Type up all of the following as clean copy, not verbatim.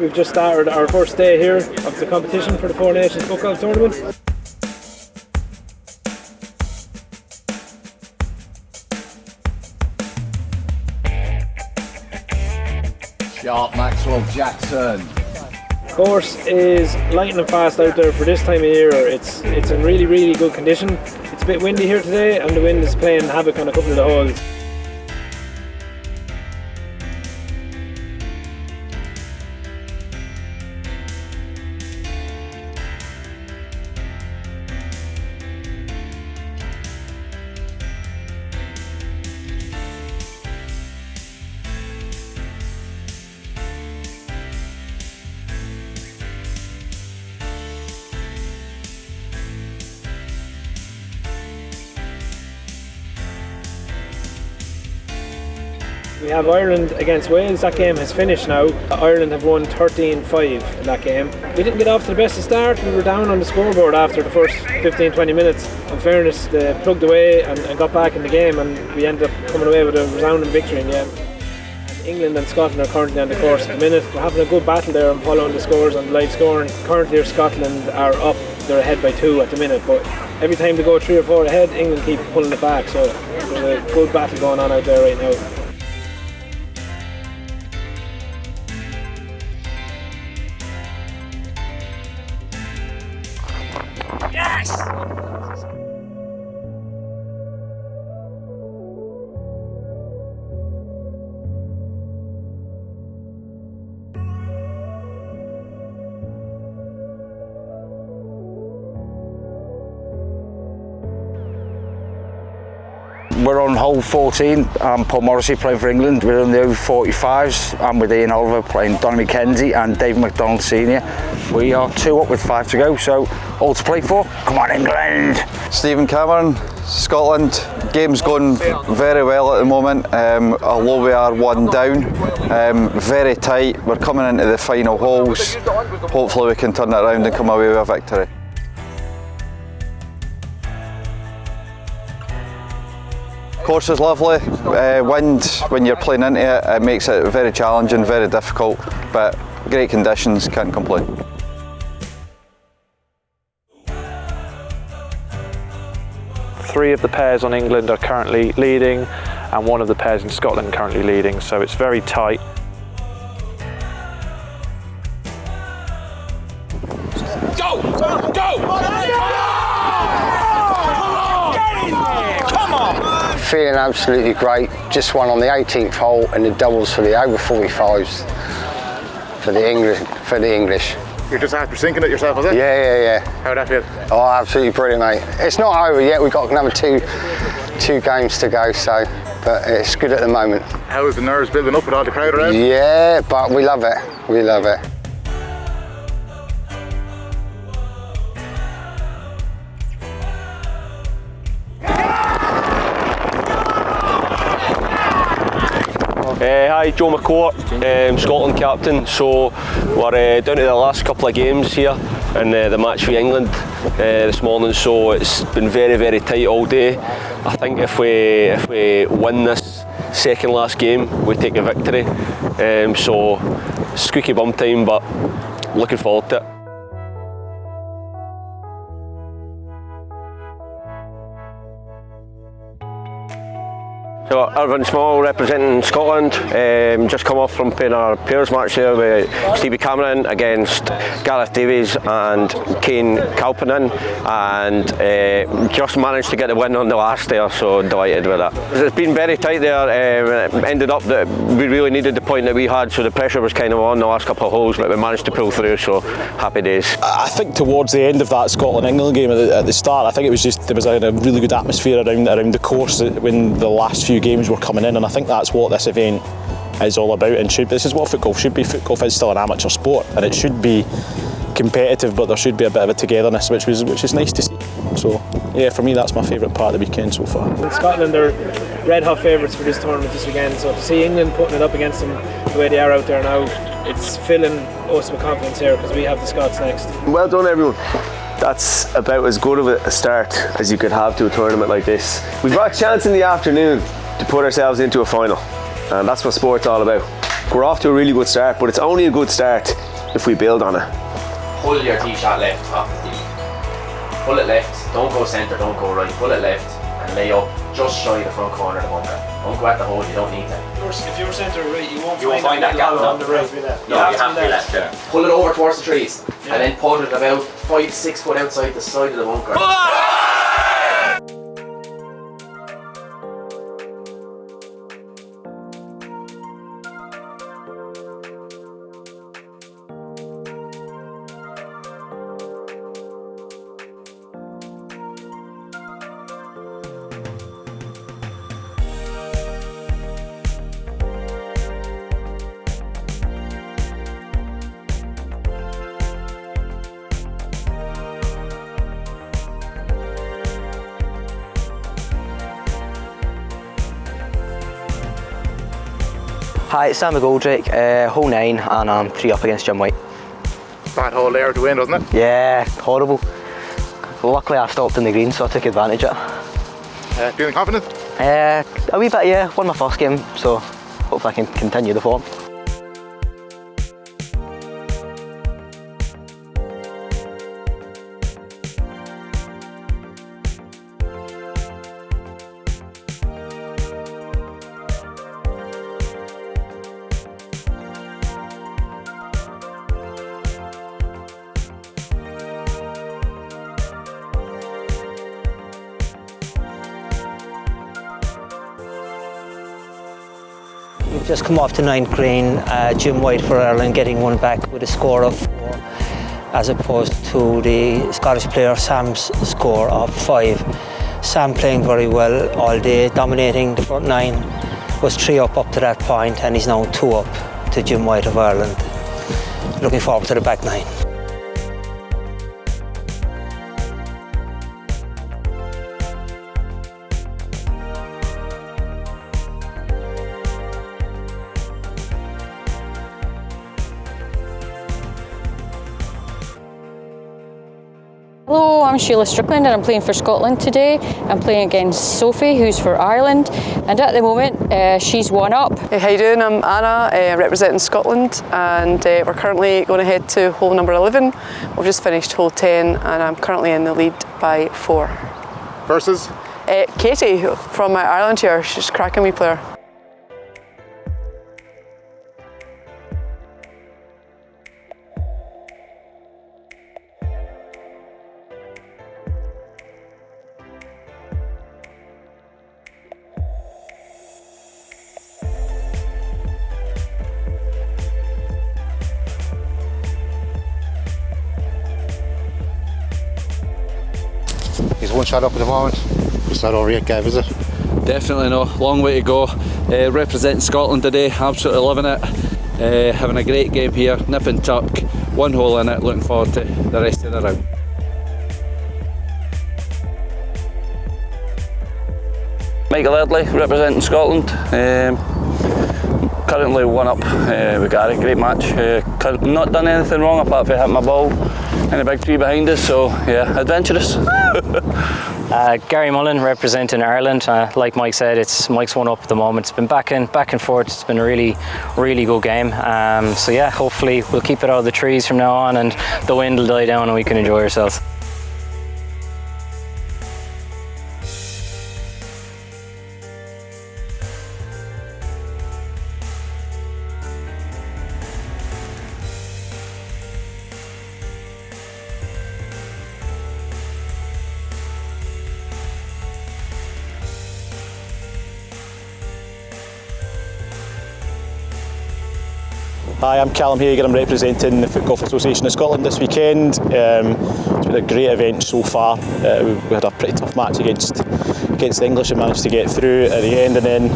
We've just started our first day here of the competition for the Four Nations Footgolf tournament. Sharp Maxwell Jackson. The course is lightning fast out there for this time of year. It's in really good condition. It's a bit windy here today and the wind is playing havoc on a couple of the holes. We have Ireland against Wales. That game has finished now. Ireland have won 13-5 in that game. We didn't get off to the best of start. We were down on the scoreboard after the first 15-20 minutes. In fairness, they plugged away and got back in the game, and we ended up coming away with a resounding victory in the end. England and Scotland are currently on the course at the minute. We're having a good battle there. I'm following the scores on the live scoring. Currently Scotland are up. They're ahead by 2 at the minute, but every time they go 3 or 4 ahead, England keep pulling it back. So there's a good battle going on out there right now. Yes! We're on hole 14. I'm Paul Morrissey playing for England. We're in the over 45s. I'm with Ian Oliver playing Donny McKenzie and David McDonald Senior. We are 2 up with 5 to go, so all to play for. Come on, England! Stephen Cameron, Scotland. Game's going very well at the moment, although we are 1 down. Very tight. We're coming into the final holes. Hopefully we can turn it around and come away with a victory. Course is lovely. Wind when you're playing into it, it makes it very challenging, very difficult, but great conditions, can't complain. Three of the pairs on England are currently leading and 1 of the pairs in Scotland currently leading, so it's very tight. Go! Come on! Feeling absolutely great. Just won on the 18th hole and the doubles for the over 45s for the English. You're just after sinking it yourself, is it? Yeah. How'd that feel? Oh, absolutely brilliant, mate. It's not over yet. We've got another two games to go, so but it's good at the moment. How is the nerves building up with all the crowd around? Yeah, but we love it. We love it. Hi, Joe McCourt, Scotland captain. So we're down to the last couple of games here in the match for England this morning. So it's been very tight all day. I think if we win this second last game, we take a victory. So squeaky bum time, but looking forward to it. So Irvin Small representing Scotland, just come off from playing our pairs match there with Stevie Cameron against Gareth Davies and Kane Kalpinen, and just managed to get the win on the last there, so delighted with that. It's been very tight there, ended up that we really needed the point that we had, so the pressure was kind of on the last couple of holes, but we managed to pull through, so happy days. I think towards the end of that Scotland-England game at the start, I think it was just, there was a really good atmosphere around the course when the last few games were coming in, and I think that's what this event is all about, and this is what Footgolf should be. Footgolf is still an amateur sport and it should be competitive, but there should be a bit of a togetherness, which is nice to see. So yeah, for me that's my favourite part of the weekend so far. And Scotland are red hot favourites for this tournament this weekend, so to see England putting it up against them the way they are out there now, it's filling us with confidence here because we have the Scots next. Well done everyone. That's about as good of a start as you could have to a tournament like this. We've got a chance in the afternoon to put ourselves into a final, and that's what sport's all about. We're off to a really good start, but it's only a good start if we build on it. Pull your tee shot left off the tee. Pull it left, don't go centre, don't go right, pull it left and lay up just shy of the front corner of the bunker. Don't go at the hole, you don't need to. If you're centre right, you won't find that gap on the right. No, you have to be left there. Pull it over towards the trees and then put it about 5-6 foot outside the side of the bunker. Hi, it's Sam McGoldrick, hole 9, and I'm 3 up against Jim White. Bad hole there to win, wasn't it? Yeah, horrible. Luckily I stopped in the green, so I took advantage of it. Feeling confident? A wee bit, yeah. Won my first game, so hopefully I can continue the form. We've just come off the 9th green, Jim White for Ireland getting one back with a score of 4 as opposed to the Scottish player Sam's score of 5. Sam playing very well all day, dominating the front 9, was 3 up to that point and he's now 2 up to Jim White of Ireland. Looking forward to the back 9. Hello, I'm Sheila Strickland and I'm playing for Scotland today. I'm playing against Sophie, who's for Ireland, and at the moment she's 1 up. Hey, how you doing? I'm Anna, representing Scotland, and we're currently going ahead to hole number 11. We've just finished hole 10 and I'm currently in the lead by 4. Versus? Katie from Ireland here, she's a cracking wee player. He's 1 shot up at the moment. It's not over yet, Gav, is it? Definitely no. Long way to go. Representing Scotland today, absolutely loving it. Having a great game here, nip and tuck, 1 hole in it, looking forward to the rest of the round. Michael Eardley, representing Scotland. Currently 1 up with Gary, great match. Not done anything wrong apart from hitting my ball in a big tree behind us, so yeah, adventurous. Gary Mullen representing Ireland. Like Mike said, Mike's 1 up at the moment. It's been back and forth. It's been a really good game. So yeah, hopefully we'll keep it out of the trees from now on and the wind will die down and we can enjoy ourselves. Hi, I'm Callum Hager, I'm representing the Footgolf Association of Scotland this weekend. It's been a great event so far. We had a pretty tough match against the English and managed to get through at the end, and then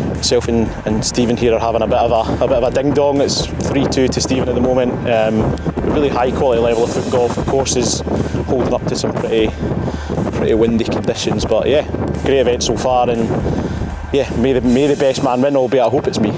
myself and Stephen here are having a bit of a ding dong. It's 3-2 to Stephen at the moment. A really high quality level of Footgolf. The course is holding up to some pretty windy conditions, but yeah, great event so far, and yeah, may the best man win, albeit I hope it's me.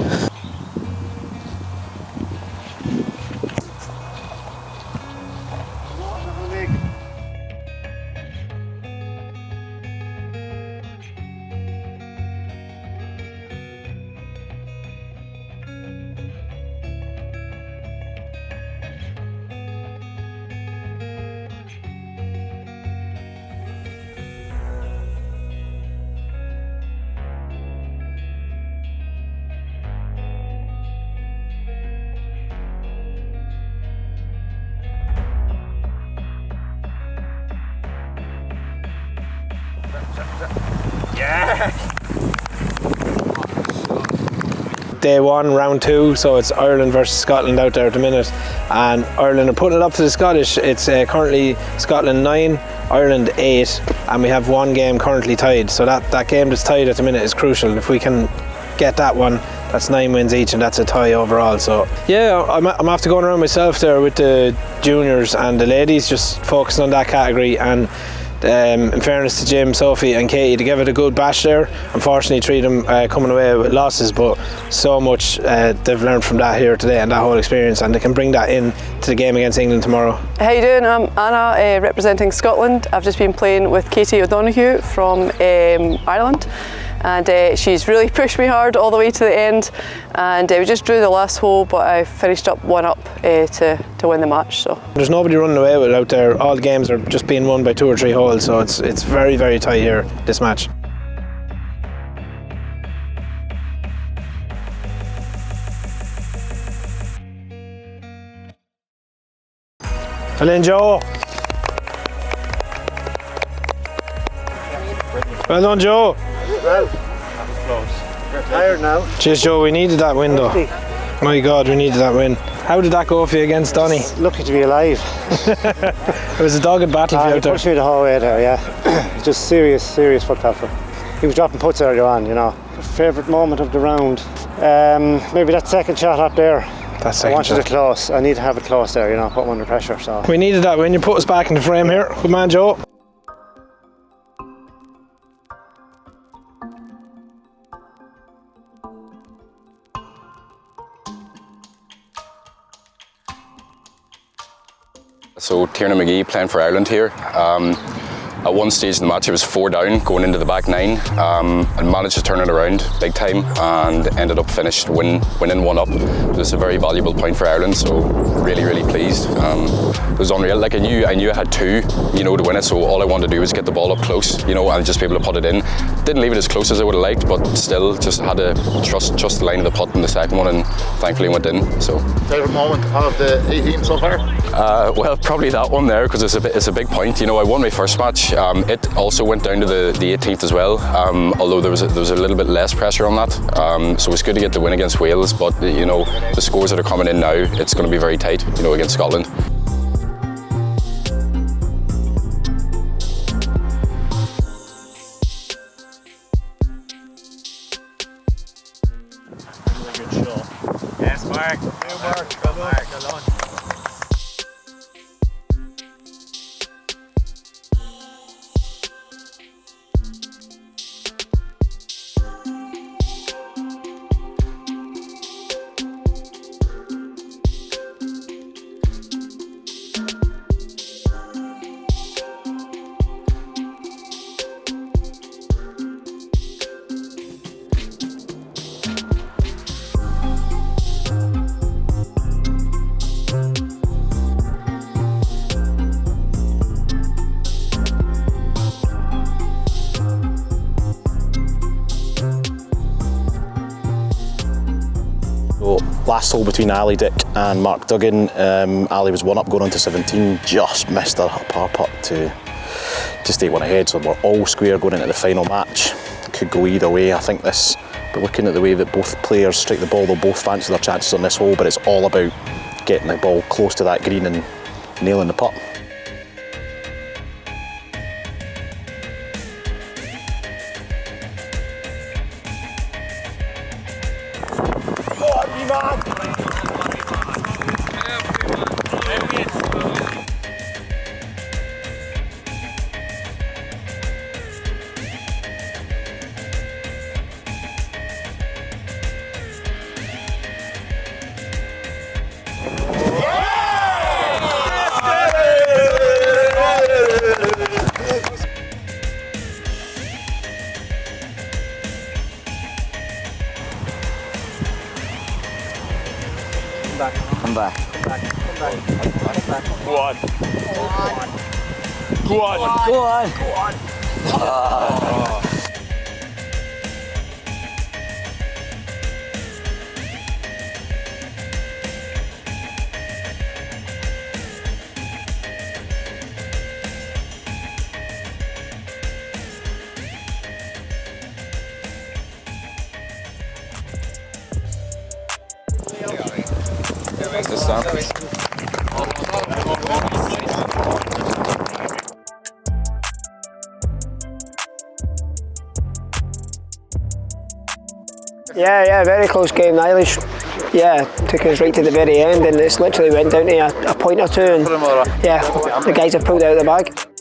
Day 1, round 2, so it's Ireland versus Scotland out there at the minute, and Ireland are putting it up to the Scottish. It's currently Scotland 9, Ireland 8, and we have one game currently tied, so that game that's tied at the minute is crucial. If we can get that one, that's 9 wins each, and that's a tie overall. So yeah, I'm after going around myself there with the juniors and the ladies, just focusing on that category. And in fairness to Jim, Sophie and Katie, they gave it a good bash there. Unfortunately, 3 of them coming away with losses, but so much they've learned from that here today and that whole experience, and they can bring that in to the game against England tomorrow. How you doing? I'm Anna, representing Scotland. I've just been playing with Katie O'Donoghue from Ireland, and she's really pushed me hard all the way to the end, and we just drew the last hole, but I finished up 1 up to win the match. So there's nobody running away with it out there. All the games are just being won by 2 or 3 holes, so it's very, very tight here, this match. Well in, Joe. Well done, Joe. Well, that was close. We're tired now. Cheers, Joe, we needed that win though. My God, we needed that win. How did that go for you against Donny? Lucky to be alive. It was a dogged battle for you out there. He pushed me the whole way there, yeah. Just serious foot golfer. He was dropping putts earlier on, you know. Favourite moment of the round? Maybe that second shot up there. I wanted it close. I need to have it close there, you know, put him under pressure. So we needed that win. You put us back in the frame here. Good man, Joe. So Tiernan McGee playing for Ireland here. At one stage in the match it was 4 down going into the back 9, and managed to turn it around big time and ended up finished winning 1 up. It was a very valuable point for Ireland, so really pleased. It was unreal. Like I knew I had 2, you know, to win it, so all I wanted to do was get the ball up close, you know, and just be able to put it in. Didn't leave it as close as I would have liked, but still just had to trust the line of the putt in the second one, and thankfully went in. So favourite moment of the 18 so far? Well, probably that one there, because it's a big point. You know, I won my first match. It also went down to the 18th as well, although there was a little bit less pressure on that. So it's good to get the win against Wales, but you know, the scores that are coming in now, it's going to be very tight, you know, against Scotland. good shot. Yes, Mark. Good work. Well done. Last hole between Ali Dick and Mark Duggan. Ali was 1 up going on to 17, just missed a par putt to stay 1 ahead, so we're all square going into the final match. Could go either way. I think this, we're looking at the way that both players strike the ball, they'll both fancy their chances on this hole, but it's all about getting the ball close to that green and nailing the putt. Come back. Go on. Go on. Go on. Go on. the stand. Yeah, very close game. The Irish, took us right to the very end, and it's literally went down to a point or two, and the guys have pulled out of the bag.